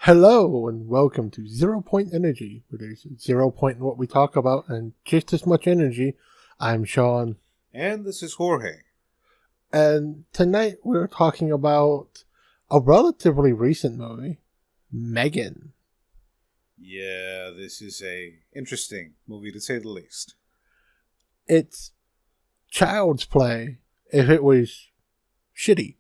Hello and welcome to ZeroPoint Energy, where there's 0 point in what we talk about and just as much energy. I'm Sean. And this is Jorge. And tonight we're talking about a relatively recent movie, M3GAN. Yeah, this is a interesting movie to say the least. It's child's play if it was shitty.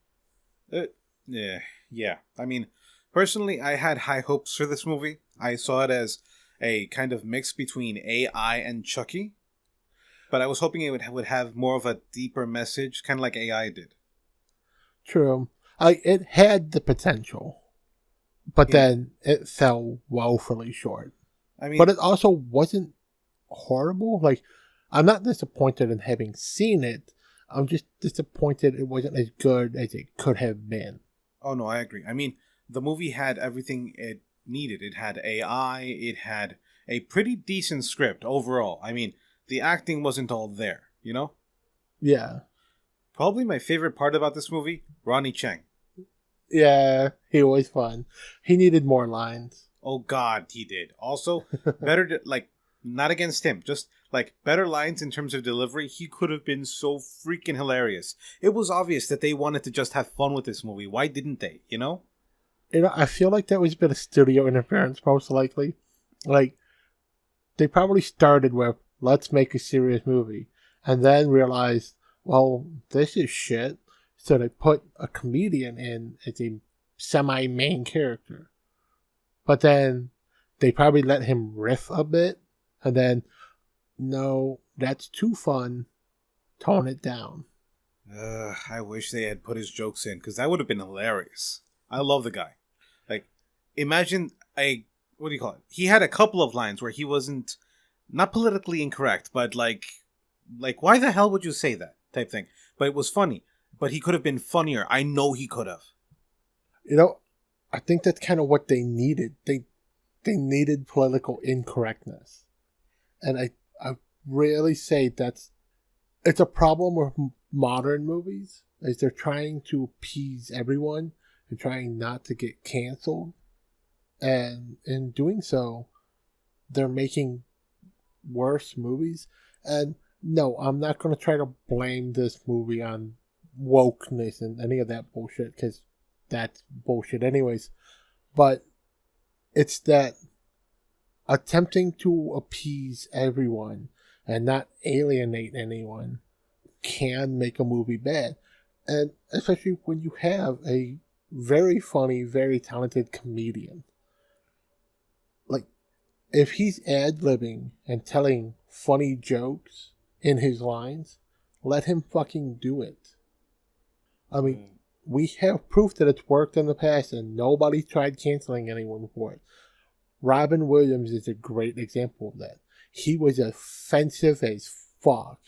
Yeah. I mean, personally, I had high hopes for this movie. I saw it as a kind of mix between AI and Chucky. But I was hoping it would have more of a deeper message, kind of like AI did. True. It had the potential, but then it fell woefully short. I mean, But it also wasn't horrible. I'm not disappointed in having seen it. I'm just disappointed it wasn't as good as it could have been. oh no, I agree. I mean, the movie had everything it needed. It had AI, it had a pretty decent script overall. I mean, the acting wasn't all there, you know? Yeah. Probably my favorite part about this movie, Ronnie Chang. Yeah, he was fun. He needed more lines. Oh God, he did. Also, not against him, just better lines in terms of delivery. He could have been so freaking hilarious. It was obvious that they wanted to just have fun with this movie. Why didn't they? You know? I feel like that was a bit of studio interference, most likely. They probably started with, let's make a serious movie, and then realized, well, this is shit. So they put a comedian in as a semi-main character. But then they probably let him riff a bit, and then, no, that's too fun. Tone it down. I wish they had put his jokes in, because that would have been hilarious. I love the guy. Imagine what do you call it? He had a couple of lines where he wasn't, not politically incorrect, but why the hell would you say that type thing? But it was funny. But he could have been funnier. I know he could have. I think that's kind of what they needed. They needed political incorrectness. And I really say it's a problem with modern movies, is they're trying to appease everyone and trying not to get canceled. And in doing so, they're making worse movies. And no, I'm not going to try to blame this movie on wokeness and any of that bullshit, because that's bullshit anyways. But it's that attempting to appease everyone and not alienate anyone can make a movie bad. And especially when you have a very funny, very talented comedian. If he's ad-libbing and telling funny jokes in his lines, let him fucking do it. I mean, we have proof that it's worked in the past and nobody tried canceling anyone for it. Robin Williams is a great example of that. He was offensive as fuck,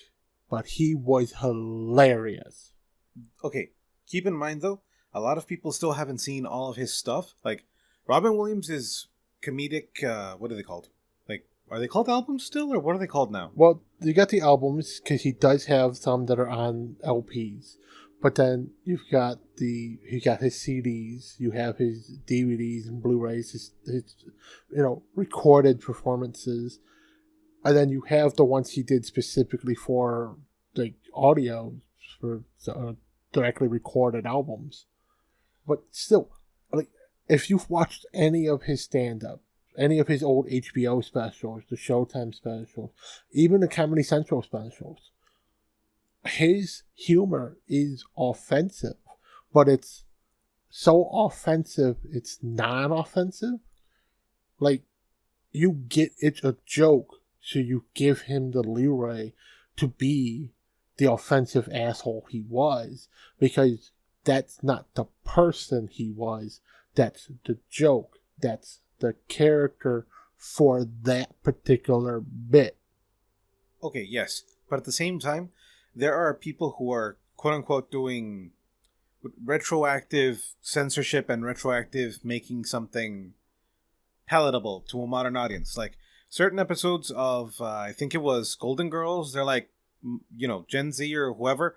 but he was hilarious. Okay, keep in mind though, a lot of people still haven't seen all of his stuff. Robin Williams is comedic, what are they called? Are they called albums still, or what are they called now? Well, you got the albums, because he does have some that are on LPs. But then you got his CDs, you have his DVDs and Blu-rays, his recorded performances, and then you have the ones he did specifically for audio, for directly recorded albums. But still, if you've watched any of his stand-up, any of his old HBO specials, the Showtime specials, even the Comedy Central specials, his humor is offensive, but it's so offensive it's non-offensive. You get it's a joke, so you give him the leeway to be the offensive asshole he was, because that's not the person he was, that's the joke, that's the character for that particular bit. Okay, yes, but at the same time, there are people who are quote-unquote doing retroactive censorship and retroactive making something palatable to a modern audience. Certain episodes of, I think it was Golden Girls, they're Gen Z or whoever,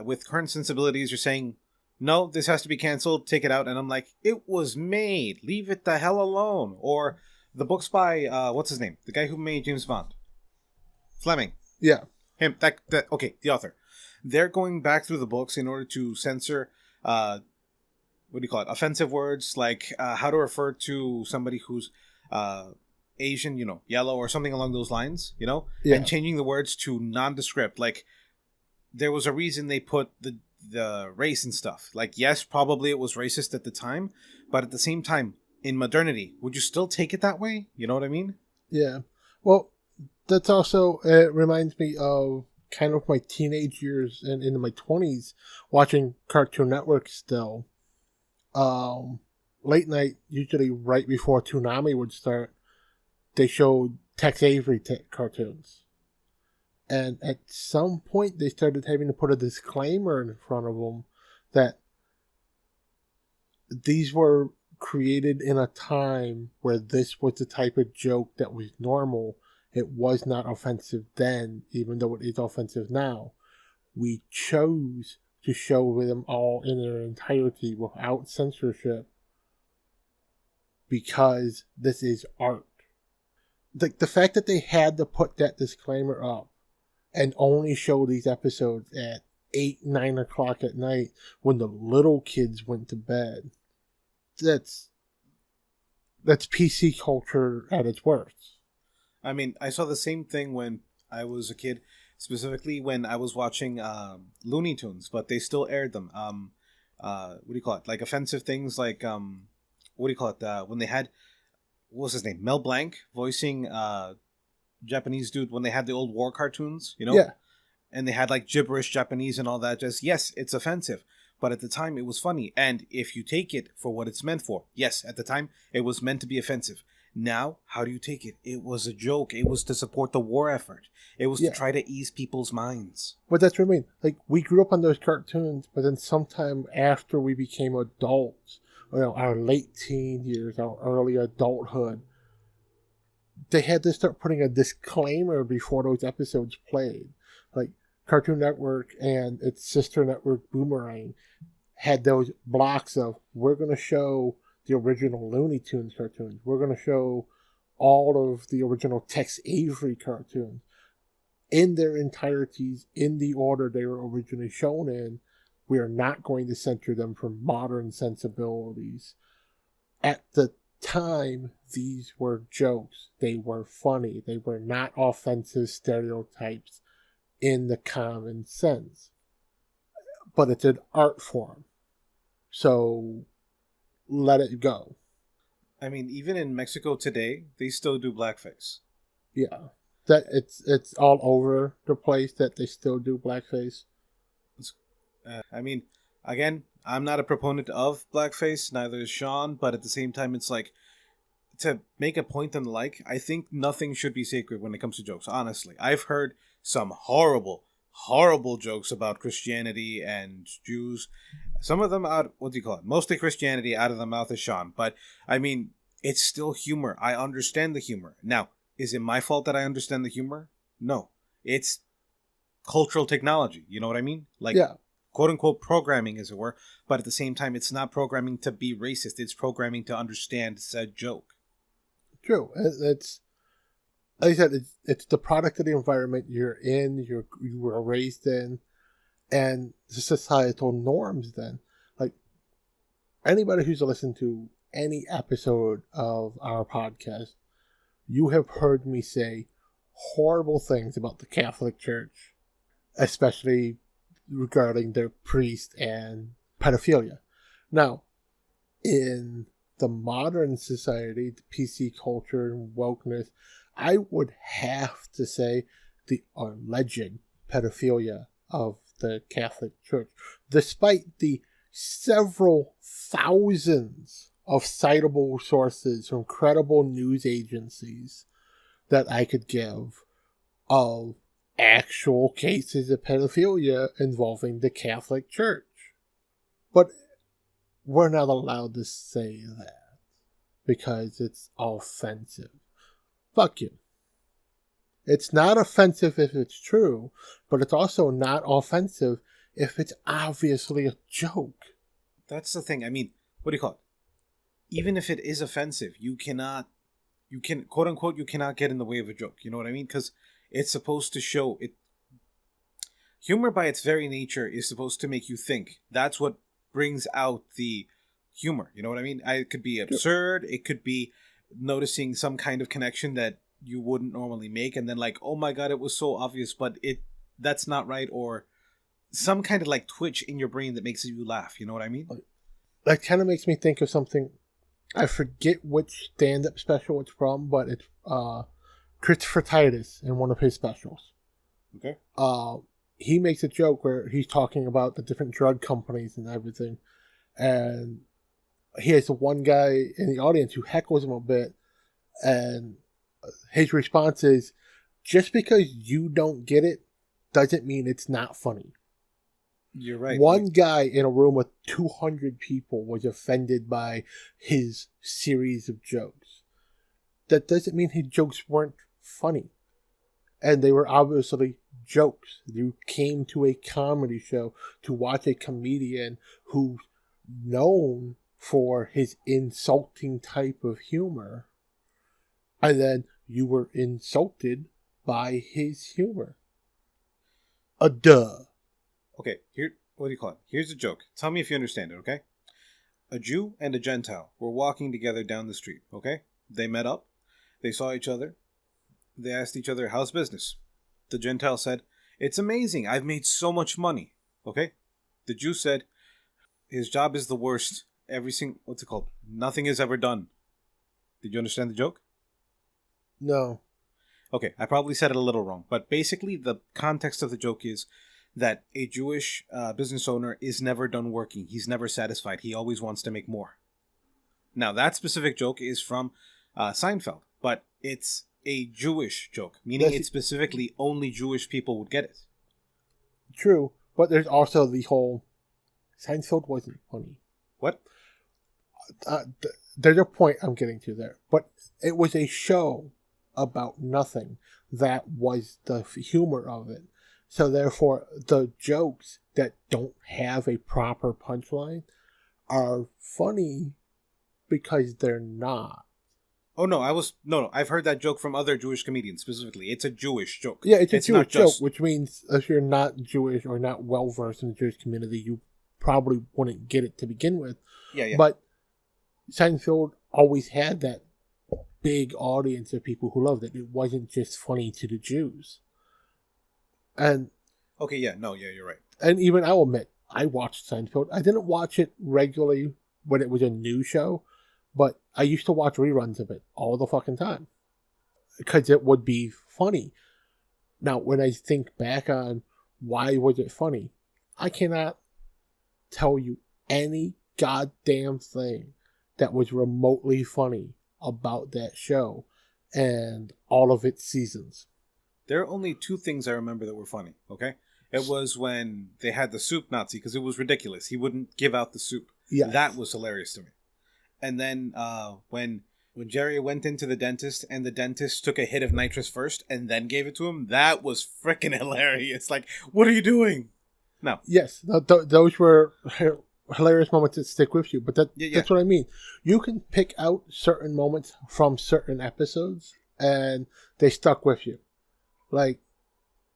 with current sensibilities, you're saying, no, this has to be canceled, take it out. And I'm like, it was made. Leave it the hell alone. Or the books by, what's his name? The guy who made James Bond. Fleming. Yeah. Him. Okay, the author. They're going back through the books in order to censor, what do you call it? Offensive words, like how to refer to somebody who's Asian, yellow or something along those lines, Yeah. and changing the words to nondescript. Like, there was a reason they put the race and stuff. Like, yes, probably it was racist at the time, but at the same time, in modernity, would you still take it that way? You know what I mean? Yeah. Well, that's also, it reminds me of kind of my teenage years and into my 20s watching Cartoon Network still. Late night, usually right before Toonami would start, they showed Tex Avery cartoons. And at some point, they started having to put a disclaimer in front of them that these were created in a time where this was the type of joke that was normal. It was not offensive then, even though it is offensive now. We chose to show them all in their entirety without censorship because this is art. The fact that they had to put that disclaimer up and only show these episodes at 8, 9 o'clock at night when the little kids went to bed, that's PC culture at its worst. I mean, I saw the same thing when I was a kid, specifically when I was watching Looney Tunes, but they still aired them. What do you call it? Like offensive things, like what do you call it? When they had, what was his name? Mel Blanc voicing Japanese dude when they had the old war cartoons, Yeah. and they had like gibberish Japanese and all that. Just, yes, it's offensive, but at the time it was funny. And if you take it for what it's meant for, yes, at the time it was meant to be offensive. Now, how do you take it? It was a joke. It was to support the war effort. It was to try to ease people's minds. But that's what I mean. Like, we grew up on those cartoons, but then sometime after we became adults, our late teen years, our early adulthood, they had to start putting a disclaimer before those episodes played. Like, Cartoon Network and its sister network, Boomerang, had those blocks of, we're going to show the original Looney Tunes cartoons. We're going to show all of the original Tex Avery cartoons in their entireties, in the order they were originally shown in. We are not going to censor them for modern sensibilities. At the time, these were jokes. They were funny. They were not offensive stereotypes in the common sense. But it's an art form. So let it go. I mean, even in Mexico today, they still do blackface. Yeah. That it's all over the place that they still do blackface. I mean, again, I'm not a proponent of blackface, neither is Sean, but at the same time, it's like, to make a point and the like, I think nothing should be sacred when it comes to jokes, honestly. I've heard some horrible, horrible jokes about Christianity and Jews. Some of them out, what do you call it? Mostly Christianity out of the mouth of Sean. But, I mean, it's still humor. I understand the humor. Now, is it my fault that I understand the humor? No. It's cultural technology. You know what I mean? Like, quote-unquote programming, as it were. But at the same time, it's not programming to be racist. It's programming to understand said joke. True. It's, like I said, it's the product of the environment you're in, you were raised in, and the societal norms then. Like, anybody who's listened to any episode of our podcast, you have heard me say horrible things about the Catholic Church, especially regarding their priest and pedophilia. Now, in the modern society, the PC culture and wokeness, I would have to say the alleged pedophilia of the Catholic Church, despite the several thousands of citable sources from credible news agencies that I could give of actual cases of pedophilia involving the Catholic Church. But we're not allowed to say that because it's offensive. Fuck you. It's not offensive if it's true, but it's also not offensive if it's obviously a joke. That's the thing. I mean, what do you call it? Even if it is offensive, quote unquote, you cannot get in the way of a joke. You know what I mean? Because it's supposed to show it. Humor, by its very nature, is supposed to make you think. That's what brings out the humor. You know what I mean? It could be absurd. It could be noticing some kind of connection that you wouldn't normally make, and then like, oh my god, it was so obvious, but that's not right, or some kind of like twitch in your brain that makes you laugh. You know what I mean? That kind of makes me think of something. I forget which stand-up special it's from, but it's Christopher Titus in one of his specials. Okay. He makes a joke where he's talking about the different drug companies and everything, and he has one guy in the audience who heckles him a bit, and his response is, just because you don't get it doesn't mean it's not funny. You're right. One guy in a room with 200 people was offended by his series of jokes. That doesn't mean his jokes weren't funny. And they were obviously jokes. You came to a comedy show to watch a comedian who's known for his insulting type of humor. And then you were insulted by his humor. Duh. Okay, what do you call it? Here's a joke. Tell me if you understand it, okay? A Jew and a Gentile were walking together down the street, okay? They met up. They saw each other. They asked each other, how's business? The Gentile said, it's amazing. I've made so much money, okay? The Jew said, his job is the worst. What's it called? Nothing is ever done. Did you understand the joke? No. Okay, I probably said it a little wrong, but basically the context of the joke is that a Jewish business owner is never done working. He's never satisfied. He always wants to make more. Now, that specific joke is from Seinfeld, but it's a Jewish joke, meaning it's specifically only Jewish people would get it. True, but there's also the whole Seinfeld wasn't funny. What? There's a point I'm getting to there, but it was a show about nothing. That was the humor of it. So therefore, the jokes that don't have a proper punchline are funny because they're not. Oh no, I've heard that joke from other Jewish comedians specifically. It's a Jewish joke. Yeah, it's a Jewish joke, which means if you're not Jewish or not well versed in the Jewish community, you probably wouldn't get it to begin with. Yeah. But Seinfeld always had that big audience of people who loved it. It wasn't just funny to the Jews. And okay, you're right. And even I'll admit, I watched Seinfeld. I didn't watch it regularly when it was a new show, but I used to watch reruns of it all the fucking time because it would be funny. Now, when I think back on why was it funny, I cannot tell you any goddamn thing that was remotely funny about that show and all of its seasons. There are only two things I remember that were funny, okay? It was when they had the soup Nazi, because it was ridiculous. He wouldn't give out the soup. Yes. That was hilarious to me. And then when Jerry went into the dentist and the dentist took a hit of nitrous first and then gave it to him, that was freaking hilarious. Like, what are you doing? No. Yes, those were hilarious moments that stick with you. But that's what I mean. You can pick out certain moments from certain episodes and they stuck with you. Like,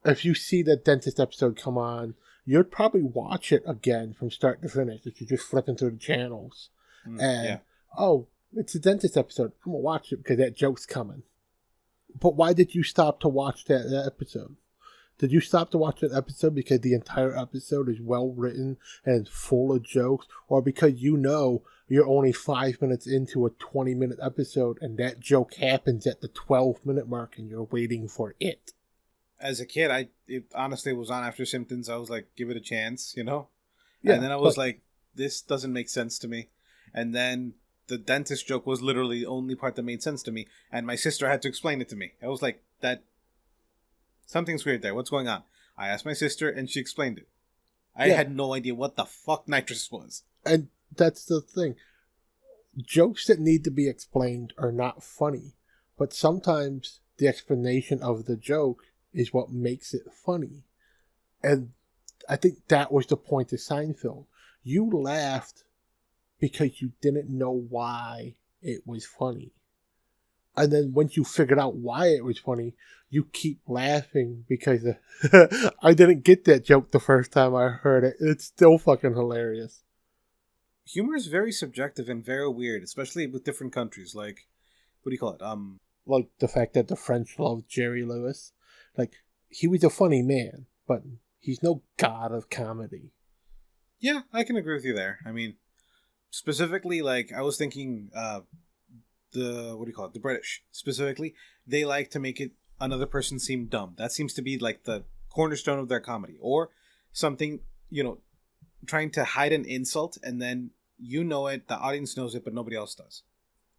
if you see the dentist episode come on, you'd probably watch it again from start to finish if you're just flipping through the channels. Oh, it's a dentist episode. I'm going to watch it because that joke's coming. But why did you stop to watch that episode? Did you stop to watch that episode because the entire episode is well written and full of jokes? Or because you know you're only 5 minutes into a 20-minute episode and that joke happens at the 12-minute mark and you're waiting for it? As a kid, it honestly was on after Simpsons. I was like, give it a chance, you know? Yeah, and then I was like, this doesn't make sense to me. And then the dentist joke was literally the only part that made sense to me. And my sister had to explain it to me. I was like, something's weird there. What's going on? I asked my sister and she explained it. I had no idea what the fuck nitrous was. And that's the thing. Jokes that need to be explained are not funny. But sometimes the explanation of the joke is what makes it funny. And I think that was the point of Seinfeld. You laughed because you didn't know why it was funny. And then once you figured out why it was funny, you keep laughing because I didn't get that joke the first time I heard it. It's still fucking hilarious. Humor is very subjective and very weird, especially with different countries. Like, what do you call it? Like the fact that the French loved Jerry Lewis. Like, he was a funny man, but he's no god of comedy. Yeah, I can agree with you there. I mean, specifically, like, I was thinking, what do you call it? The British, specifically, they like to make another person seem dumb. That seems to be, like, the cornerstone of their comedy. Or something, trying to hide an insult, and then you know it, the audience knows it, but nobody else does.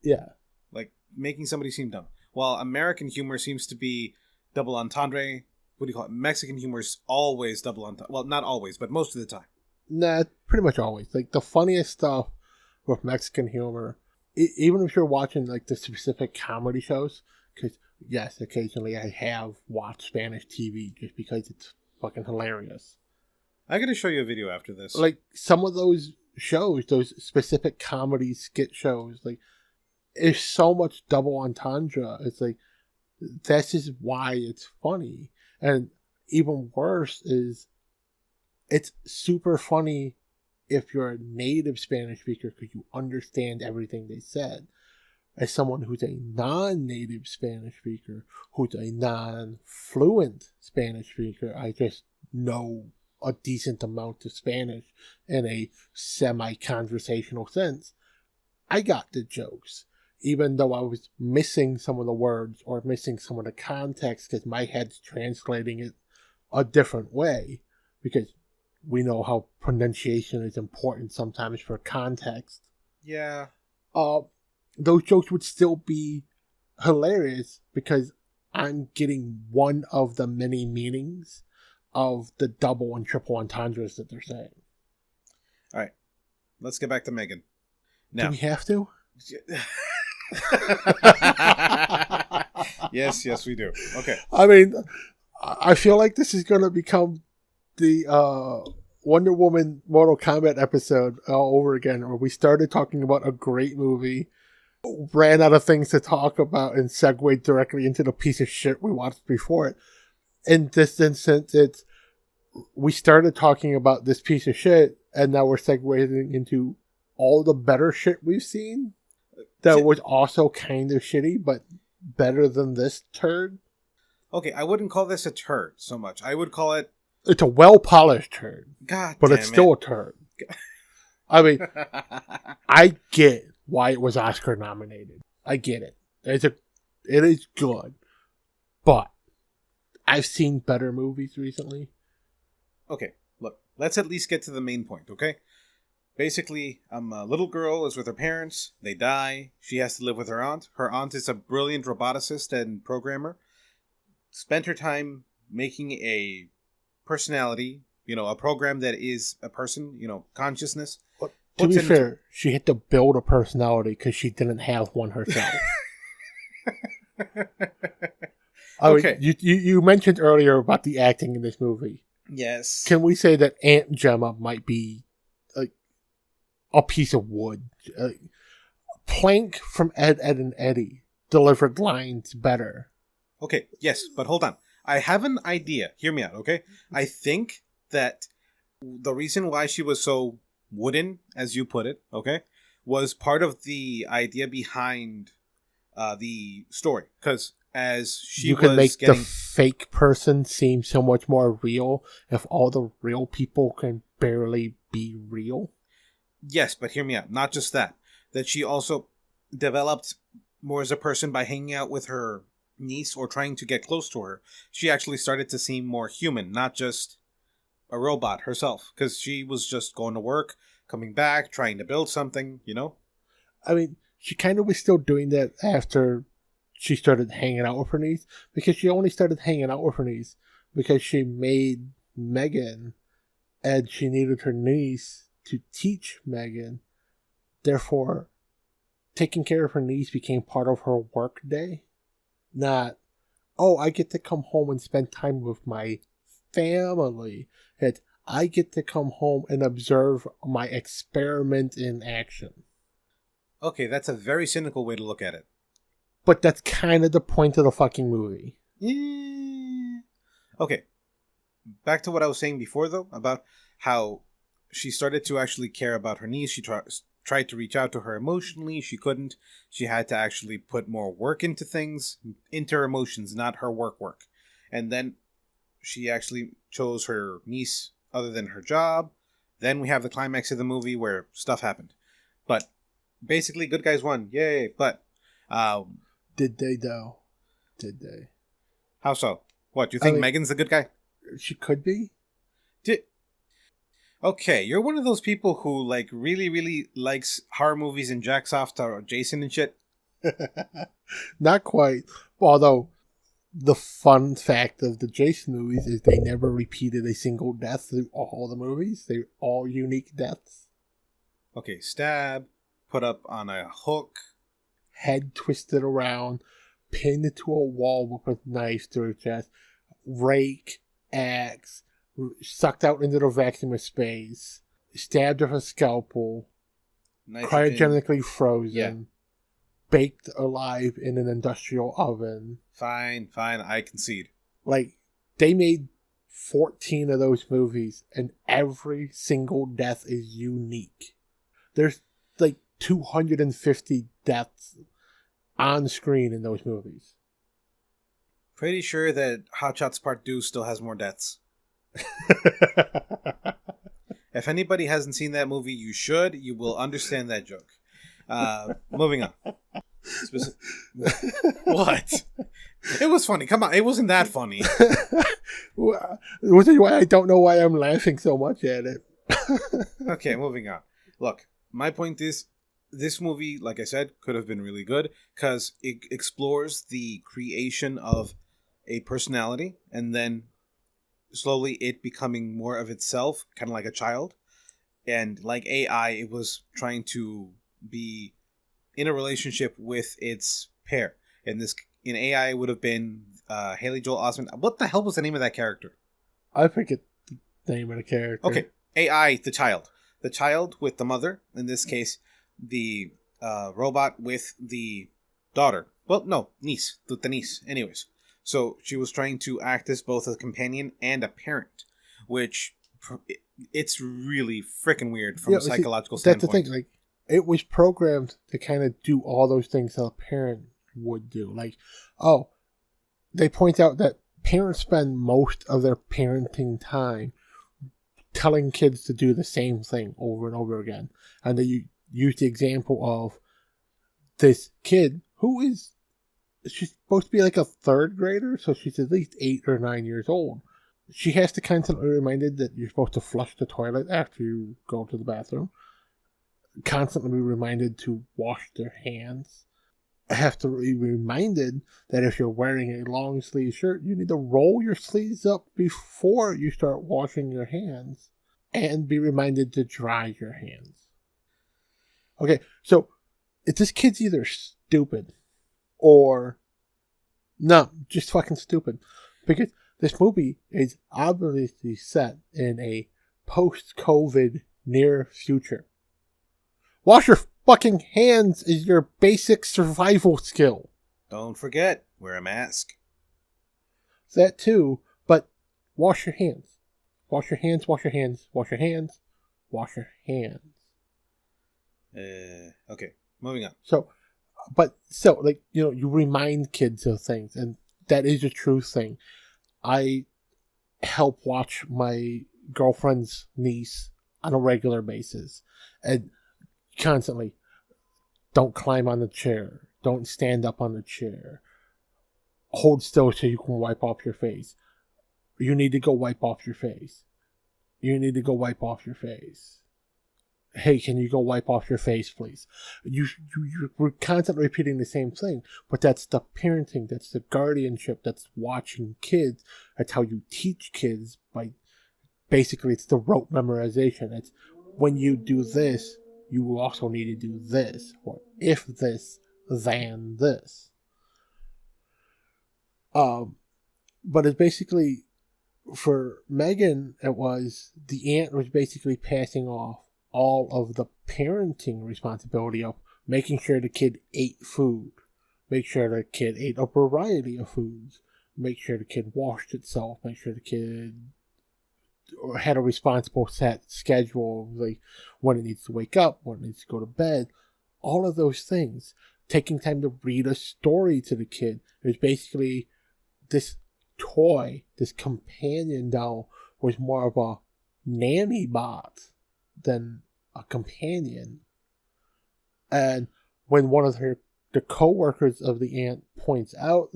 Yeah. Like, making somebody seem dumb. While American humor seems to be double entendre. What do you call it? Mexican humor is always double entendre. Well, not always, but most of the time. Nah, pretty much always. Like, the funniest stuff with Mexican humor, even if you're watching, like, the specific comedy shows, because, yes, occasionally I have watched Spanish TV just because it's fucking hilarious. I gotta show you a video after this. Like, some of those shows, those specific comedy skit shows, like, there's so much double entendre. It's like, that's just why it's funny. And even worse is, it's super funny if you're a native Spanish speaker because you understand everything they said. As someone who's a non-native Spanish speaker, who's a non-fluent Spanish speaker, I just know a decent amount of Spanish in a semi-conversational sense. I got the jokes, even though I was missing some of the words or missing some of the context because my head's translating it a different way, because we know how pronunciation is important sometimes for context. Yeah. Those jokes would still be hilarious because I'm getting one of the many meanings of the double and triple entendres that they're saying. All right. Let's get back to M3GAN. Now. Do we have to? Yes, we do. Okay. I mean, I feel like this is going to become the Wonder Woman Mortal Kombat episode all over again, where we started talking about a great movie, ran out of things to talk about, and segued directly into the piece of shit we watched before it. In this instance, we started talking about this piece of shit, and now we're segueing into all the better shit we've seen that was also kind of shitty, but better than this turd. Okay, I wouldn't call this a turd so much. I would call it... It's a well-polished turd. God but damn it's still a turd. I mean, I get why it was Oscar nominated. I get it. It is good. But I've seen better movies recently. Okay, look. Let's at least get to the main point, okay? Basically, a little girl is with her parents. They die. She has to live with her aunt. Her aunt is a brilliant roboticist and programmer. Spent her time making a personality, a program that is a person, consciousness. But to be fair, she had to build a personality because she didn't have one herself. Okay. You mentioned earlier about the acting in this movie. Yes. Can we say that Aunt Gemma might be a piece of wood? Plank from Ed, Ed, and Eddie delivered lines better. Okay, yes, but hold on. I have an idea. Hear me out, okay? I think that the reason why she was so wooden, as you put it, okay, was part of the idea behind the story. Because as she was you can make the fake person seem so much more real if all the real people can barely be real. Yes, but hear me out. Not just that. That she also developed more as a person by hanging out with her niece or trying to get close to her. She actually started to seem more human, not just a robot herself. Because she was just going to work, coming back, trying to build something, I mean, she kind of was still doing that after she started hanging out with her niece. Because she only started hanging out with her niece because she made M3GAN and she needed her niece to teach M3GAN. Therefore, taking care of her niece became part of her work day. Not, I get to come home and spend time with my family. I get to come home and observe my experiment in action. Okay, that's a very cynical way to look at it. But that's kind of the point of the fucking movie. Yeah. Okay. Back to what I was saying before, though, about how she started to actually care about her niece. She tried to reach out to her emotionally. She couldn't. She had to actually put more work into things, into her emotions, not her work. And then she actually chose her niece other than her job. Then we have the climax of the movie where stuff happened. But basically, good guys won. Yay. But did they, though? Did they? How so? What, do you think Megan's the good guy? She could be. Okay, you're one of those people who like really, really likes horror movies and jacks off to Jason and shit. Not quite. Although the fun fact of the Jason movies is they never repeated a single death through all the movies. They're all unique deaths. Okay, stab, put up on a hook, head twisted around, pinned to a wall with a knife through her chest, rake, axe, sucked out into the vacuum of space, stabbed with a scalpel, cryogenically frozen, baked alive in an industrial oven. Fine, I concede. Like, they made 14 of those movies, and every single death is unique. There's like 250 deaths on screen in those movies. Pretty sure that Hot Shots Part 2 still has more deaths. If anybody hasn't seen that movie, you should. You will understand that joke. Moving on. What? It was funny. Come on. It wasn't that funny. Which is why I don't know why I'm laughing so much at it. Okay, moving on. Look, my point is, this movie, like I said, could have been really good because it explores the creation of a personality and then slowly it becoming more of itself, kind of like a child. And like AI, it was trying to be in a relationship with its pair. In AI, it would have been Haley Joel Osment. What the hell was the name of that character? I forget the name of the character. Okay, AI, the child. The child with the mother. In this case, the robot with the daughter. Well, no, niece. The niece. Anyways. So she was trying to act as both a companion and a parent, which it's really freaking weird from a psychological standpoint. That's the thing. Like, it was programmed to kind of do all those things that a parent would do. Like, they point out that parents spend most of their parenting time telling kids to do the same thing over and over again. And they use the example of this kid who is... She's supposed to be like a third grader, so she's at least 8 or 9 years old. She has to constantly be reminded that you're supposed to flush the toilet after you go to the bathroom. Constantly be reminded to wash their hands. Have to be reminded that if you're wearing a long sleeve shirt, you need to roll your sleeves up before you start washing your hands. And be reminded to dry your hands. Okay, so if this kid's either stupid or no, just fucking stupid. Because this movie is obviously set in a post-COVID near future. Wash your fucking hands is your basic survival skill. Don't forget, wear a mask. That too, but wash your hands. Wash your hands, wash your hands, wash your hands, wash your hands. Okay, moving on. So, like, you know, you remind kids of things, and that is a true thing. I help watch my girlfriend's niece on a regular basis, and constantly, don't climb on the chair, don't stand up on the chair, hold still so you can wipe off your face. You need to go wipe off your face. You need to go wipe off your face. Hey, can you go wipe off your face, please? We're constantly repeating the same thing, but that's the parenting, that's the guardianship, that's watching kids. That's how you teach kids. Basically, it's the rote memorization. It's when you do this, you also need to do this, or if this, then this. But it's basically For Megan, it was the aunt was basically passing off all of the parenting responsibility of making sure the kid ate food, make sure the kid ate a variety of foods, make sure the kid washed itself, make sure the kid had a responsible set schedule, like when it needs to wake up, when it needs to go to bed, all of those things. Taking time to read a story to the kid. It was basically this toy, this companion doll, was more of a nanny bot than a companion. And when one of the co-workers of the aunt points out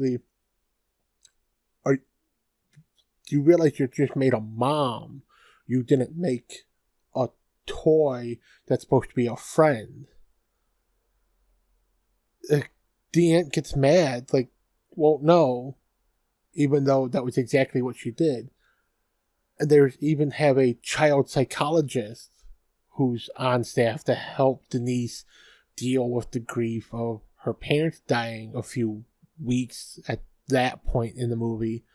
you realize you just made a mom. You didn't make a toy that's supposed to be a friend. The aunt gets mad, like, well, no, even though that was exactly what she did. And there's even have a child psychologist who's on staff to help Denise deal with the grief of her parents dying a few weeks at that point in the movie.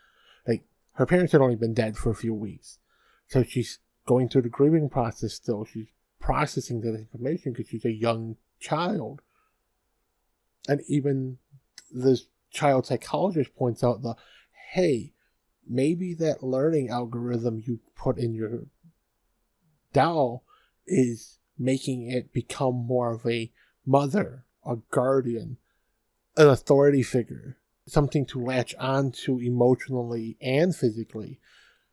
Like, her parents had only been dead for a few weeks. So she's going through the grieving process still. She's processing that information because she's a young child. And even the child psychologist points out hey, maybe that learning algorithm you put in your doll is making it become more of a mother, a guardian, an authority figure, something to latch on to emotionally and physically,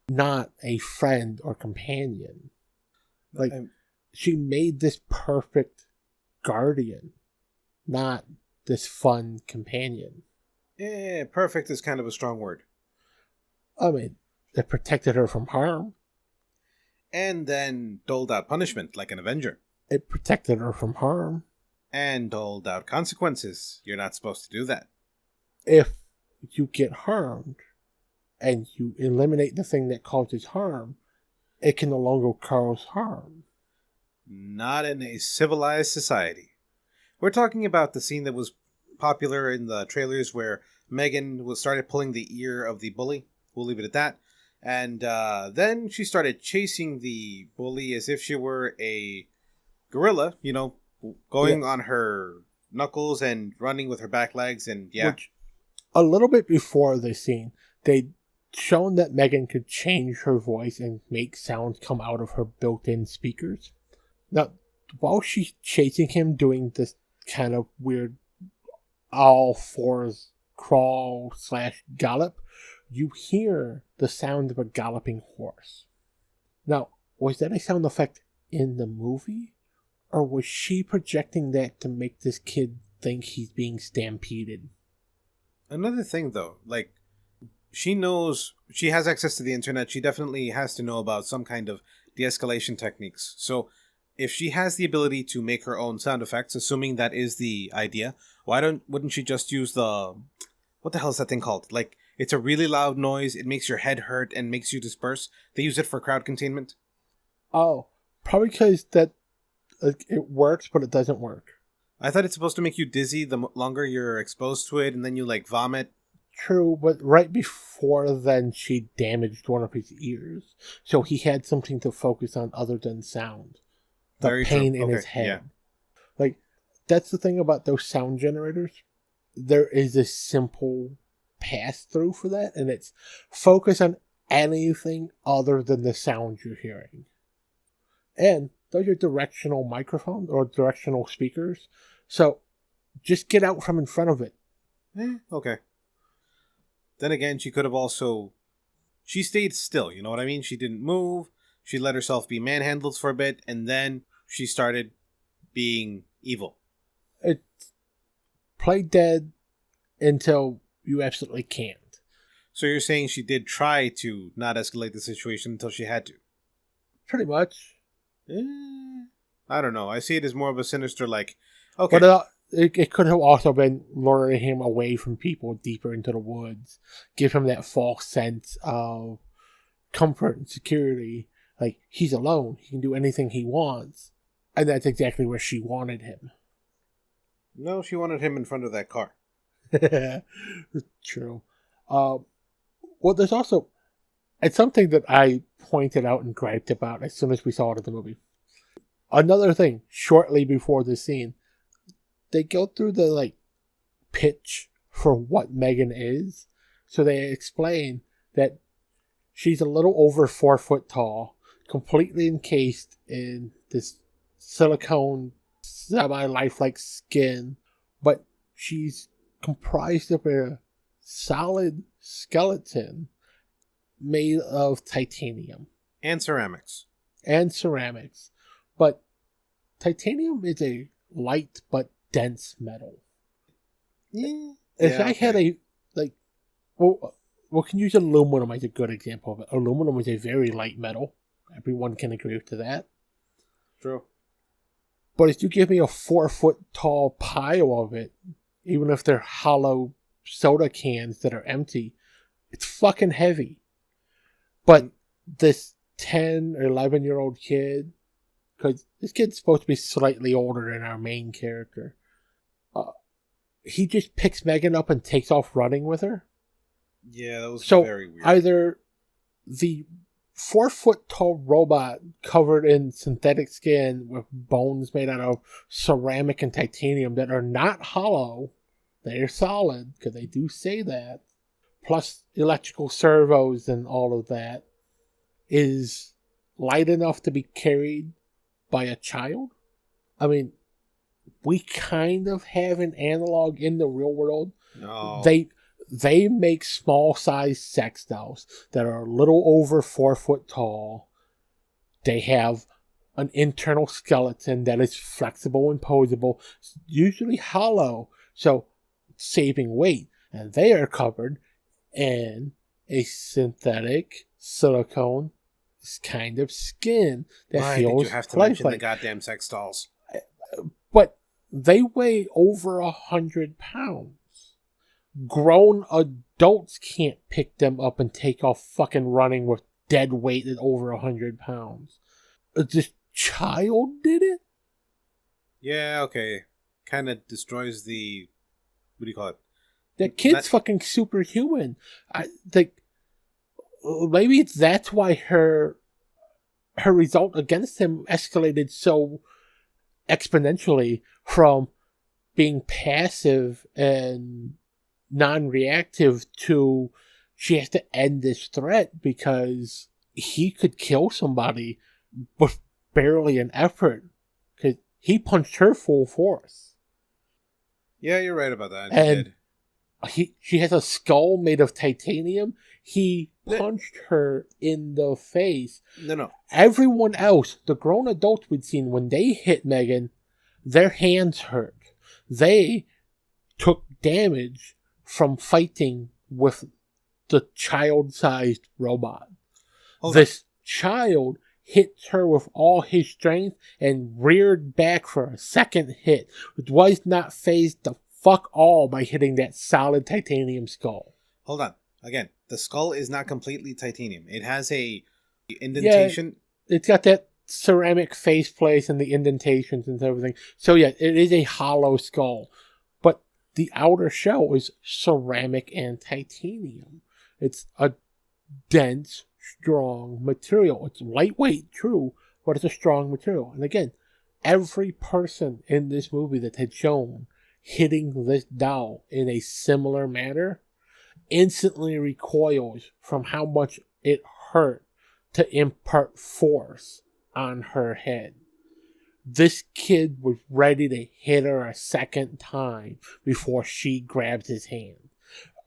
not a friend or companion. Like, she made this perfect guardian, not this fun companion. Yeah, perfect is kind of a strong word. I mean, it protected her from harm. And then doled out punishment like an Avenger. It protected her from harm. And doled out consequences. You're not supposed to do that. If you get harmed and you eliminate the thing that causes harm, it can no longer cause harm. Not in a civilized society. We're talking about the scene that was popular in the trailers where Megan started pulling the ear of the bully. We'll leave it at that. And then she started chasing the bully as if she were a gorilla, going on her knuckles and running with her back legs. And yeah. Which, a little bit before this scene, they'd shown that Megan could change her voice and make sounds come out of her built-in speakers. Now, while she's chasing him, doing this kind of weird all fours crawl / gallop, you hear the sound of a galloping horse. Now, was that a sound effect in the movie? Or was she projecting that to make this kid think he's being stampeded? Another thing, though, like, she knows, she has access to the internet. She definitely has to know about some kind of de-escalation techniques. So if she has the ability to make her own sound effects, assuming that is the idea, wouldn't she just use what the hell is that thing called? Like, it's a really loud noise, it makes your head hurt and makes you disperse. They use it for crowd containment. Oh, probably because that it works, but it doesn't work. I thought it's supposed to make you dizzy the longer you're exposed to it, and then you, like, vomit. True, but right before then, she damaged one of his ears. So he had something to focus on other than sound. The Very pain true. in his head. Yeah. Like, that's the thing about those sound generators. There is a simple pass-through for that, and it's focus on anything other than the sound you're hearing. And those are directional microphones or directional speakers, so just get out from in front of it. Okay. Then again, she could have also... She stayed still, you know what I mean? She didn't move, she let herself be manhandled for a bit, and then she started being evil. It play dead until you absolutely can't. So you're saying she did try to not escalate the situation until she had to? Pretty much. I don't know. I see it as more of a sinister, like, okay. But it could have also been luring him away from people deeper into the woods. Give him that false sense of comfort and security. Like, he's alone. He can do anything he wants. And that's exactly where she wanted him. No, she wanted him in front of that car. True. Well, there's also... It's something that I pointed out and griped about as soon as we saw it in the movie. Another thing, shortly before this scene, they go through the pitch for what M3GAN is. So they explain that she's a little over 4 foot tall, completely encased in this silicone, semi-lifelike skin, but she's comprised of a solid skeleton made of titanium. And ceramics. But titanium is a light but dense metal. Yeah. If I had we can use aluminum as a good example of it. Aluminum is a very light metal. Everyone can agree to that. True. But if you give me a 4 foot tall pile of it, even if they're hollow soda cans that are empty, it's fucking heavy. But this 10 or 11-year-old kid, because this kid's supposed to be slightly older than our main character, he just picks M3GAN up and takes off running with her. Yeah, that was very weird. Either the 4 foot tall robot covered in synthetic skin with bones made out of ceramic and titanium that are not hollow, they're solid, because they do say that, plus electrical servos and all of that, is light enough to be carried by a child. I mean, we kind of have an analog in the real world. No. They make small size sex dolls that are a little over 4 foot tall. They have an internal skeleton that is flexible and posable, usually hollow, so saving weight. And they are covered in a synthetic silicone kind of skin that Why feels did you have to mention the goddamn sex dolls? But they weigh over 100 pounds. Grown adults can't pick them up and take off fucking running with dead weight at over 100 pounds. This child did it? Yeah, okay. Kind of destroys the... What do you call it? That kid's fucking superhuman. Maybe that's why her result against him escalated so exponentially from being passive and non-reactive to she has to end this threat because he could kill somebody with barely an effort because he punched her full force. Yeah, you're right about that. And she has a skull made of titanium. He punched her in the face. No. Everyone else, the grown adults we'd seen, when they hit M3GAN, their hands hurt. They took damage from fighting with the child-sized robot. This child hit her with all his strength and reared back for a second hit. It was not phased the fuck all by hitting that solid titanium skull. Hold on. Again, the skull is not completely titanium. It has a indentation. Yeah, it's got that ceramic faceplate and the indentations and everything. So yeah, it is a hollow skull. But the outer shell is ceramic and titanium. It's a dense, strong material. It's lightweight, true, but it's a strong material. And again, every person in this movie that had shown hitting this doll in a similar manner instantly recoils from how much it hurt to impart force on her head. This kid was ready to hit her a second time before she grabbed his hand.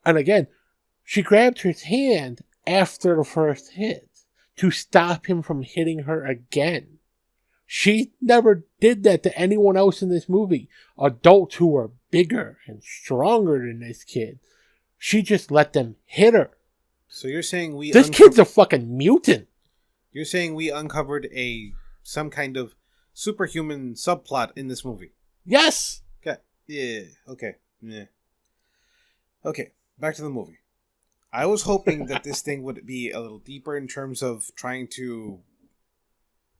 And again, she grabbed his hand after the first hit to stop him from hitting her again. She never did that to anyone else in this movie. Adults who were bigger and stronger than this kid. She just let them hit her. So you're saying this kid's a fucking mutant. You're saying we uncovered some kind of superhuman subplot in this movie? Yes. Okay. Yeah. Okay. Yeah. Okay. Back to the movie. I was hoping that this thing would be a little deeper in terms of trying to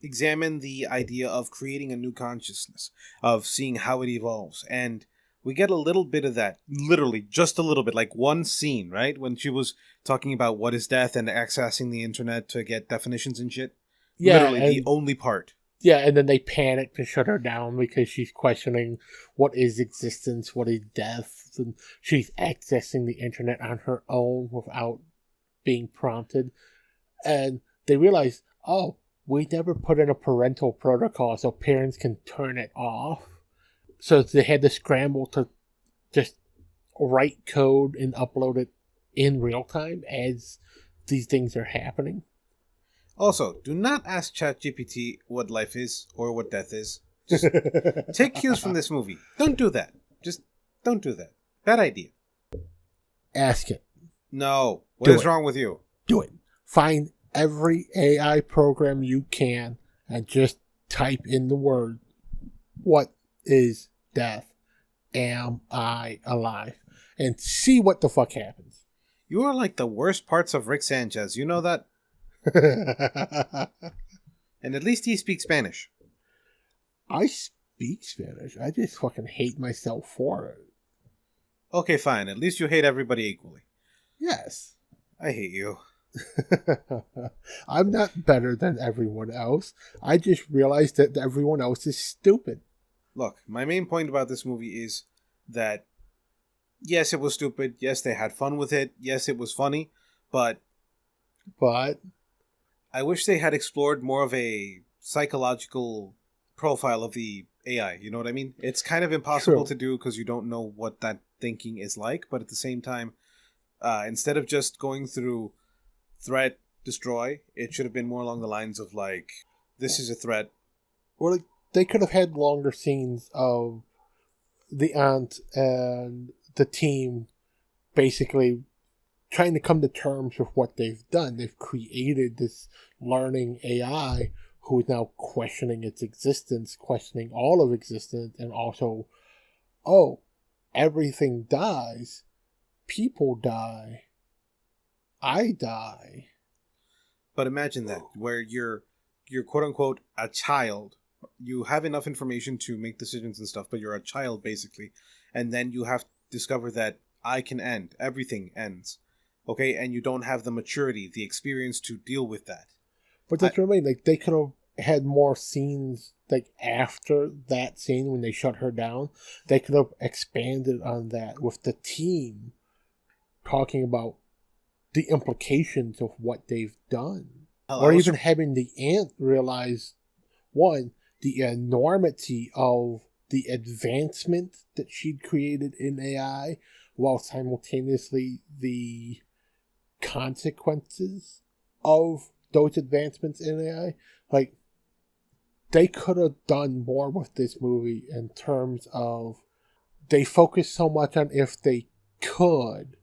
examine the idea of creating a new consciousness, of seeing how it evolves. And we get a little bit of that, literally just a little bit, like one scene, right? When she was talking about what is death and accessing the internet to get definitions and shit. Yeah, Literally the only part. Yeah, and then they panic to shut her down because she's questioning what is existence, what is death, and she's accessing the internet on her own without being prompted. And they realize, oh, we never put in a parental protocol so parents can turn it off. So they had to scramble to just write code and upload it in real time as these things are happening. Also, do not ask ChatGPT what life is or what death is. Just take cues from this movie. Don't do that. Just don't do that. Bad idea. Ask it. No. What is wrong with you? Do it. Find every AI program you can and just type in the word, what is death? Am I alive? And see what the fuck happens. You are like the worst parts of Rick Sanchez. You know that? And at least he speaks Spanish. I speak Spanish. I just fucking hate myself for it. Okay, fine. At least you hate everybody equally. Yes. I hate you. I'm not better than everyone else. I just realized that everyone else is stupid. Look, my main point about this movie is that yes, it was stupid. Yes, they had fun with it. Yes, it was funny. But I wish they had explored more of a psychological profile of the AI. You know what I mean? It's kind of impossible to do because you don't know what that thinking is like. But at the same time, instead of just going through threat, destroy, it should have been more along the lines of like, this is a threat. Or like, they could have had longer scenes of the aunt and the team basically trying to come to terms with what they've done. They've created this learning AI who is now questioning its existence, questioning all of existence, and also, oh, everything dies. People die. I die. But imagine that, where you're quote unquote a child. You have enough information to make decisions and stuff, but you're a child basically. And then you have to discover that I can end. Everything ends. Okay? And you don't have the maturity, the experience to deal with that. But that's what I mean. Like, they could have had more scenes, like, after that scene when they shut her down. They could have expanded on that with the team talking about the implications of what they've done. Or even having the aunt realize, one, the enormity of the advancement that she'd created in AI, while simultaneously the consequences of those advancements in AI. Like, they could have done more with this movie in terms of they focused so much on if they could,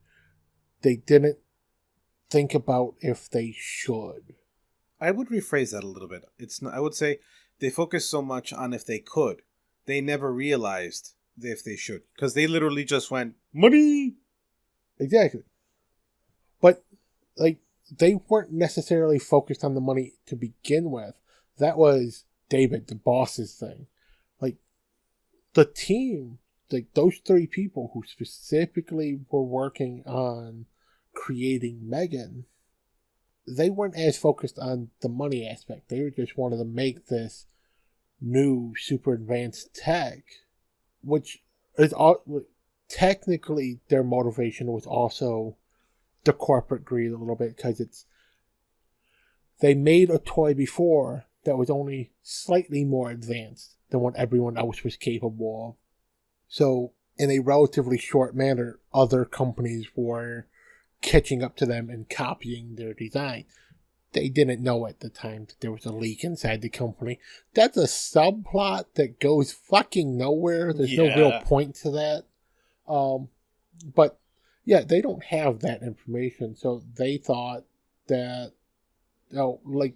they didn't think about if they should. I would rephrase that a little bit. I would say they focused so much on if they could, they never realized if they should, because they literally just went money. Exactly. But like, they weren't necessarily focused on the money to begin with. That was David, the boss's thing. Like, the team, like those three people who specifically were working on creating M3GAN, they weren't as focused on the money aspect. They just wanted to make this new super advanced tech, which is all, technically their motivation was also the corporate greed a little bit, because they made a toy before that was only slightly more advanced than what everyone else was capable of. So in a relatively short manner, other companies were catching up to them and copying their design. They didn't know at the time that there was a leak inside the company. That's a subplot that goes fucking nowhere. There's no real point to that. But yeah, they don't have that information, so they thought that, like,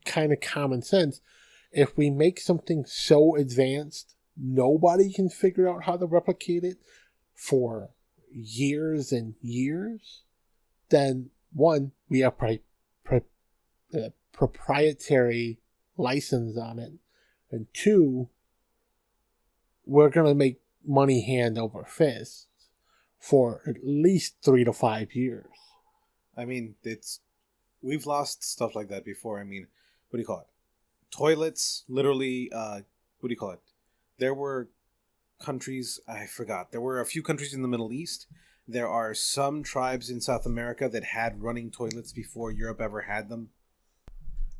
kind of common sense, if we make something so advanced, nobody can figure out how to replicate it for years and years, then one, we have proprietary license on it, and two, we're going to make money hand over fist for at least 3 to 5 years. I mean, we've lost stuff like that before. I mean, what do you call it? Toilets, literally. What do you call it? There were countries, I forgot. There were a few countries in the Middle East. There are some tribes in South America that had running toilets before Europe ever had them.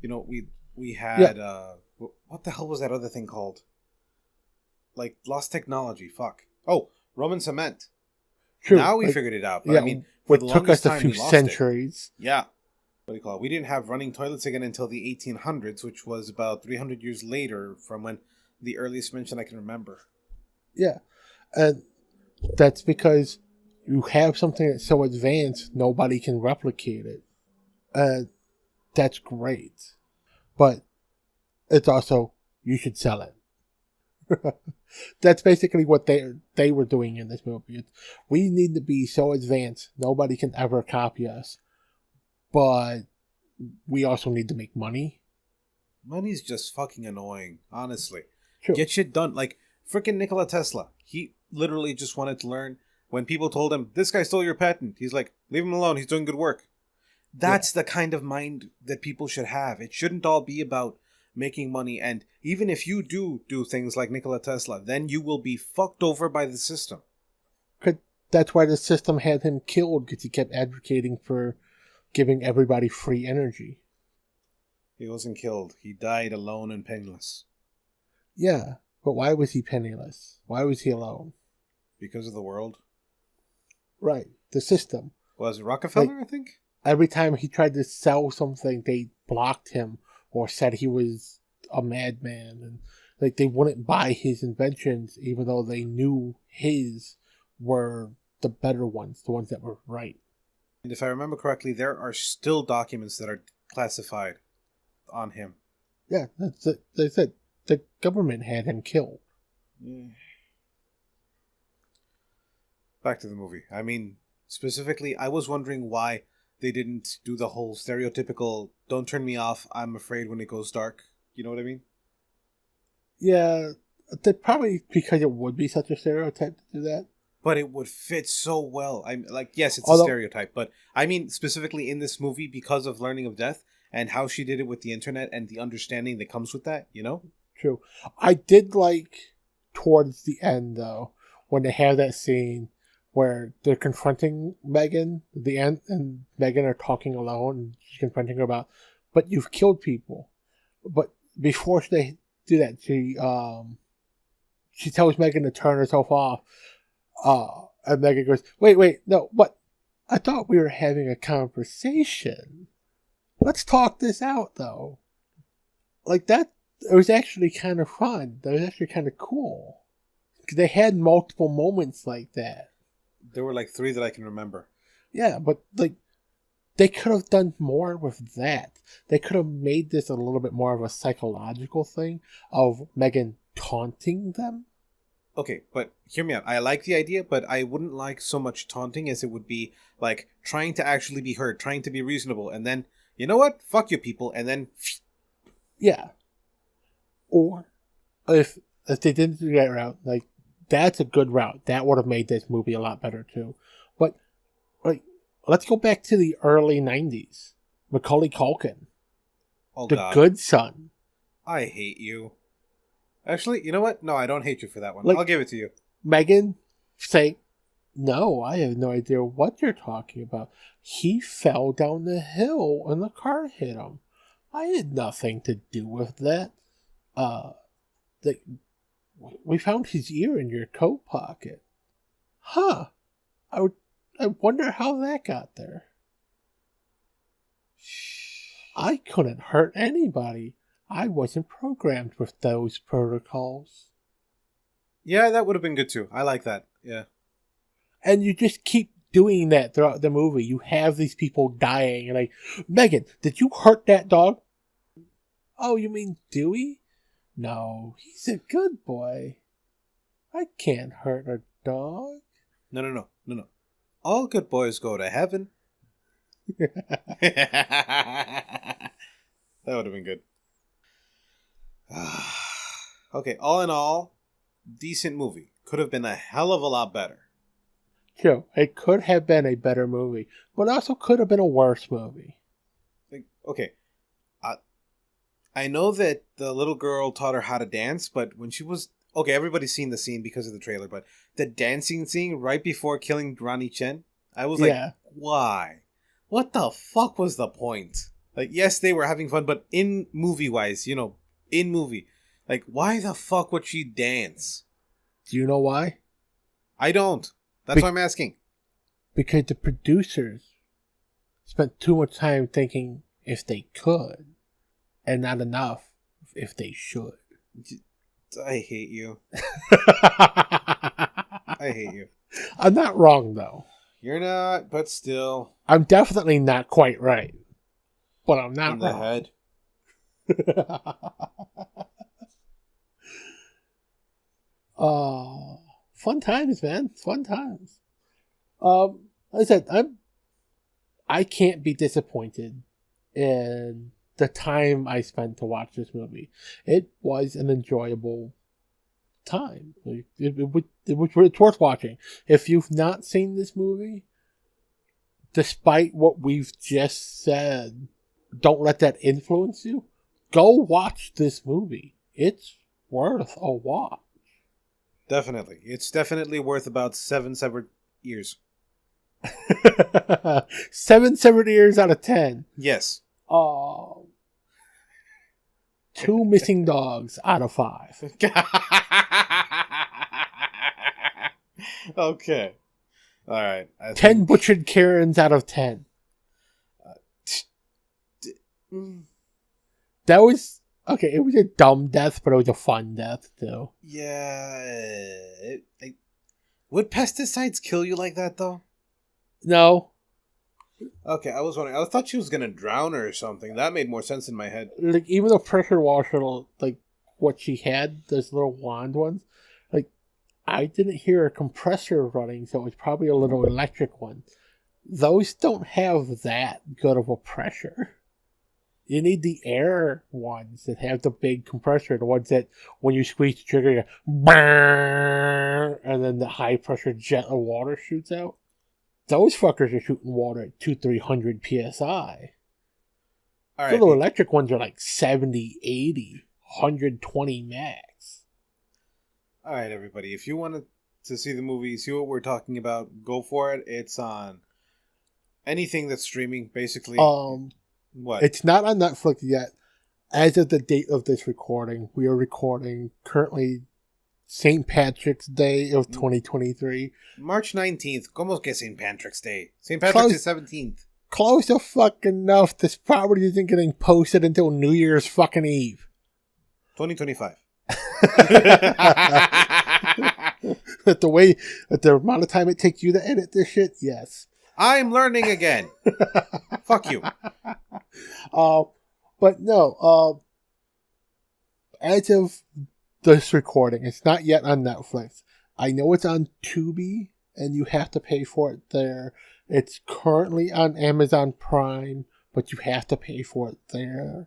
You know, we had what the hell was that other thing called? Like lost technology. Fuck. Oh, Roman cement. True. Now we figured it out. But I mean, for it the took us longest a time, few we lost centuries. it. Yeah. What do you call it? We didn't have running toilets again until the 1800s, which was about 300 years later from when the earliest mention I can remember. Yeah. And that's because you have something that's so advanced, nobody can replicate it. And that's great. But it's also, you should sell it. That's basically what they were doing in this movie. We need to be so advanced, nobody can ever copy us. But we also need to make money. Money's just fucking annoying, honestly. True. Get shit done. Like, freaking Nikola Tesla. He literally just wanted to learn. When people told him, this guy stole your patent, he's like, leave him alone, he's doing good work. That's the kind of mind that people should have. It shouldn't all be about making money. And even if you do things like Nikola Tesla, then you will be fucked over by the system. That's why the system had him killed, because he kept advocating for giving everybody free energy. He wasn't killed. He died alone and penniless. Yeah, but why was he penniless? Why was he alone? Because of the world. Right, the system. Was it Rockefeller, I think? Every time he tried to sell something, they blocked him or said he was a madman. And they wouldn't buy his inventions, even though they knew his were the better ones, the ones that were right. And if I remember correctly, there are still documents that are classified on him. Yeah, that's it. They said the government had him killed. Yeah. Back to the movie. I mean, specifically, I was wondering why they didn't do the whole stereotypical, don't turn me off, I'm afraid when it goes dark. You know what I mean? Yeah, probably because it would be such a stereotype to do that. But it would fit so well. I'm like, yes, it's a stereotype, but I mean specifically in this movie because of Learning of Death and how she did it with the internet and the understanding that comes with that, you know? True. I did like towards the end, though, when they have that scene where they're confronting M3GAN at the end, and M3GAN are talking alone, and she's confronting her about, but you've killed people. But before they do that, she tells M3GAN to turn herself off. And M3GAN goes, wait, no, but I thought we were having a conversation. Let's talk this out, though. Like that, it was actually kind of fun. That was actually kind of cool. They had multiple moments like that. There were like 3 that I can remember. Yeah, but like they could have done more with that. They could have made this a little bit more of a psychological thing of M3GAN taunting them. Okay, but hear me out. I like the idea, but I wouldn't like so much taunting as it would be like trying to actually be heard, trying to be reasonable, and then, you know what? Fuck you people, and then... Yeah. Or if they didn't do that route, like, that's a good route. That would have made this movie a lot better, too. But, like, let's go back to the early 90s. Macaulay Culkin. Oh, the God. Good Son. I hate you. Actually, you know what? No, I don't hate you for that one. Like, I'll give it to you. M3GAN saying, no, I have no idea what you're talking about. He fell down the hill and the car hit him. I had nothing to do with that. We found his ear in your coat pocket. Huh. I wonder how that got there. I couldn't hurt anybody. I wasn't programmed with those protocols. Yeah, that would have been good too. I like that. Yeah. And you just keep doing that throughout the movie. You have these people dying. And like, M3GAN, did you hurt that dog? Oh, you mean Dewey? No, he's a good boy. I can't hurt a dog. No. All good boys go to heaven. That would have been good. Okay, all in all, decent movie. could have been a hell of a lot better. True, it could have been a better movie, but also could have been a worse movie. Like, okay, I know that the little girl taught her how to dance, but when she was... Okay, everybody's seen the scene because of the trailer, but the dancing scene right before killing Ronnie Chen, I was like, why? What the fuck was the point? Like, yes, they were having fun, but in movie-wise, in movie, like, why the fuck would she dance? Do you know why? I don't. That's why I'm asking. Because the producers spent too much time thinking if they could, and not enough if they should. I hate you. I hate you. I'm not wrong, though. You're not, but still. I'm definitely not quite right. But I'm not in the head. Fun times, man. Fun times. Like I said, I can't be disappointed in the time I spent to watch this movie. It was an enjoyable time. It's worth watching. If you've not seen this movie, despite what we've just said, don't let that influence you. Go watch this movie. It's worth a watch. Definitely. It's definitely worth about 7 severed ears. 7 severed ears out of 10. Yes. 2 missing dogs out of 5. Okay. All right. 10 butchered Karens out of 10. That was... Okay, it was a dumb death, but it was a fun death, too. Yeah. Would pesticides kill you like that, though? No. Okay, I was wondering. I thought she was going to drown her or something. That made more sense in my head. Like, even the pressure washer, like, what she had, those little wand ones, like, I didn't hear a compressor running, so it was probably a little electric one. Those don't have that good of a pressure. You need the air ones that have the big compressor, the ones that when you squeeze the trigger, you go, and then the high pressure jet of water shoots out. Those fuckers are shooting water at 200-300 psi. All right, the electric ones are like 70, 80, 120 max. All right, everybody. If you wanted to see the movie, see what we're talking about, go for it. It's on anything that's streaming, basically. What? It's not on Netflix yet. As of the date of this recording, we are recording currently St. Patrick's Day of 2023. March 19th. Como que St. Patrick's Day? St. Patrick's is 17th. Close to fucking enough. This property isn't getting posted until New Year's fucking Eve. 2025. At the amount of time it takes you to edit this shit, yes. I'm learning again. Fuck you. But no, as of this recording, it's not yet on Netflix. I know it's on Tubi, and you have to pay for it there. It's currently on Amazon Prime, but you have to pay for it there.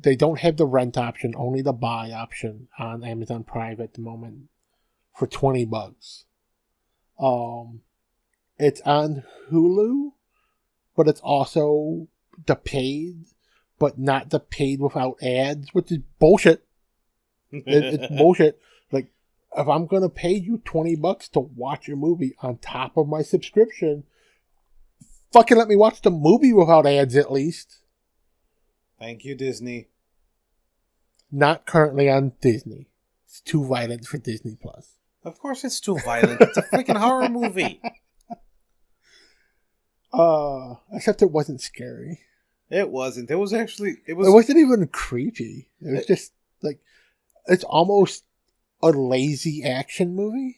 They don't have the rent option, only the buy option on Amazon Prime at the moment for $20. It's on Hulu, but it's also the paid, but not the paid without ads, which is bullshit. It's bullshit. Like, if I'm going to pay you $20 to watch a movie on top of my subscription, fucking let me watch the movie without ads at least. Thank you, Disney. Not currently on Disney. It's too violent for Disney Plus. Of course it's too violent. It's a freaking horror movie. Except it wasn't scary. It wasn't. It wasn't even creepy. It was just like, it's almost a lazy action movie.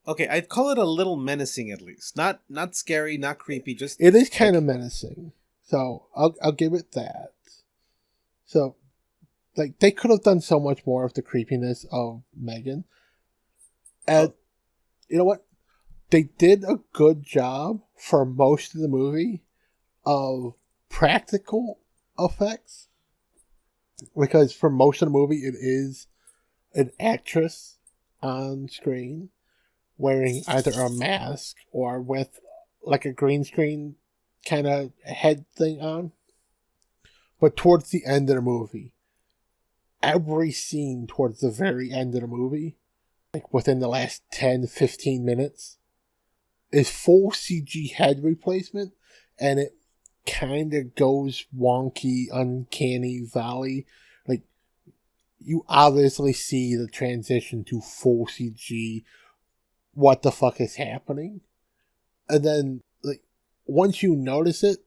Okay, I'd call it a little menacing at least. Not scary, not creepy. Just it is kind of menacing. So I'll give it that. So, like, they could have done so much more of the creepiness of M3GAN. And you know what? They did a good job for most of the movie of practical effects. Because for most of the movie, it is an actress on screen wearing either a mask or with like a green screen kind of head thing on. But towards the end of the movie, every scene towards the very end of the movie, like within the last 10-15 minutes, is full CG head replacement, and it kind of goes wonky, uncanny valley. Like, you obviously see the transition to full CG. What the fuck is happening? And then, like, once you notice it,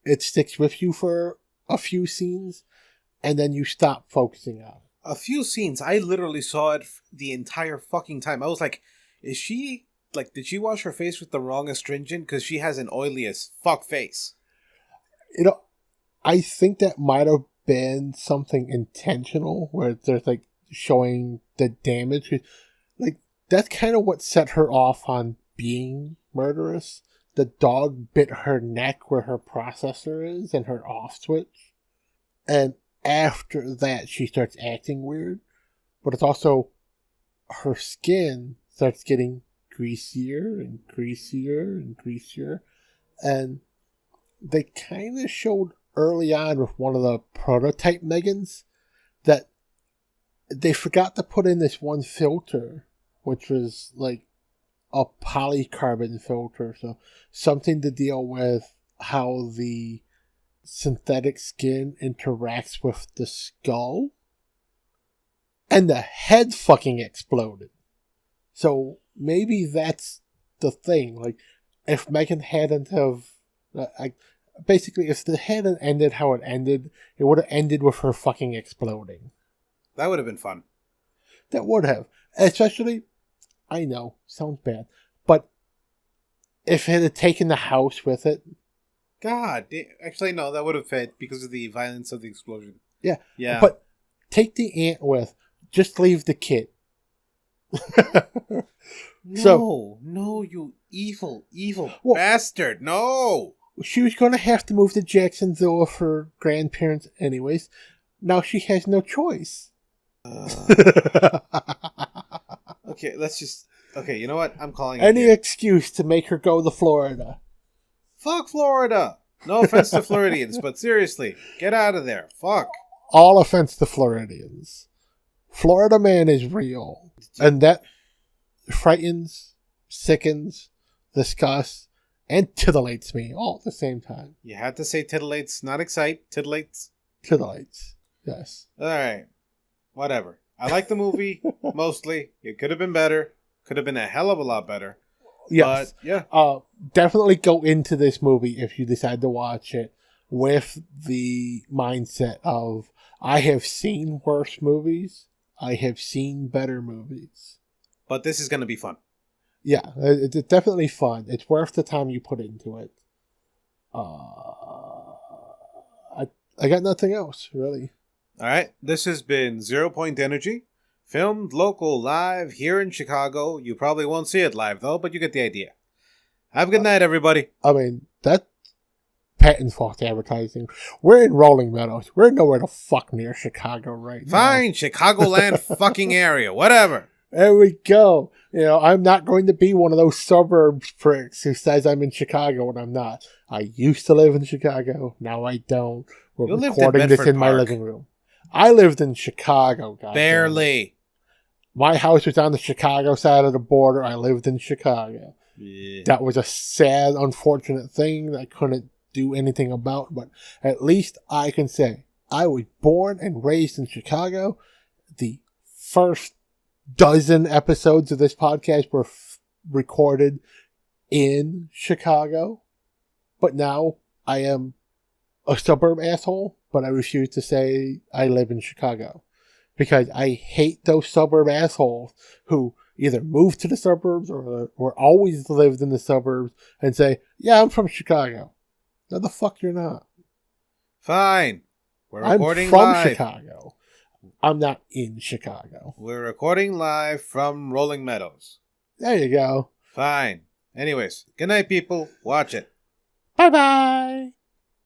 it sticks with you for a few scenes, and then you stop focusing on it. A few scenes, I literally saw it the entire fucking time. I was like, is she, like, did she wash her face with the wrong astringent? Because she has an oily as fuck face. You know, I think that might have been something intentional, where there's, like, showing the damage. Like, that's kind of what set her off on being murderous. The dog bit her neck where her processor is and her off switch. And after that, she starts acting weird. But it's also her skin starts getting greasier and greasier and greasier. And they kind of showed early on with one of the prototype M3GANs that they forgot to put in this one filter, which was like a polycarbon filter. So something to deal with how the synthetic skin interacts with the skull. And the head fucking exploded. So maybe that's the thing. Like, if M3GAN hadn't have... basically, if the head had ended how it ended, it would have ended with her fucking exploding. That would have been fun. That would have. Especially, I know, sounds bad, but if it had taken the house with it... God, actually, no, that would have fit because of the violence of the explosion. Yeah. Yeah. But take the aunt with. Just leave the kid. No, you evil bastard. No. She was going to have to move to Jacksonville with her grandparents anyways. Now she has no choice. Okay, let's just... Okay, you know what? I'm calling Any excuse to make her go to Florida. Fuck Florida. No offense to Floridians, but seriously, get out of there. Fuck. All offense to Floridians. Florida man is real. And that frightens, sickens, disgusts, and titillates me all at the same time. You had to say titillates, not excite. Titillates. Titillates. Yes. Alright. Whatever. I like the movie, mostly. It could have been better. Could have been a hell of a lot better. Yes. But, yeah. Definitely go into this movie if you decide to watch it with the mindset of, I have seen worse movies. I have seen better movies. But this is going to be fun. Yeah, it's definitely fun. It's worth the time you put into it. I got nothing else, really. All right. This has been ZeroPoint Energy. Filmed local live here in Chicago. You probably won't see it live, though, but you get the idea. Have a good night, everybody. I mean, that patent false advertising. We're in Rolling Meadows. We're nowhere the fuck near Chicago right now. Fine, Chicagoland fucking area. Whatever. There we go. You know, I'm not going to be one of those suburbs pricks who says I'm in Chicago when I'm not. I used to live in Chicago. Now I don't. We're recording this in my living room. I lived in Chicago, guys. Barely. My house was on the Chicago side of the border. I lived in Chicago. Yeah. That was a sad, unfortunate thing that I couldn't do anything about, but at least I can say I was born and raised in Chicago. The first dozen episodes of this podcast were recorded in Chicago, but now I am a suburb asshole, but I refuse to say I live in Chicago because I hate those suburb assholes who either moved to the suburbs or always lived in the suburbs and say, yeah, I'm from Chicago. No, the fuck you're not. Fine. We're recording I'm from live. Chicago. I'm not in Chicago. We're recording live from Rolling Meadows. There you go. Fine. Anyways, good night, people. Watch it. Bye-bye.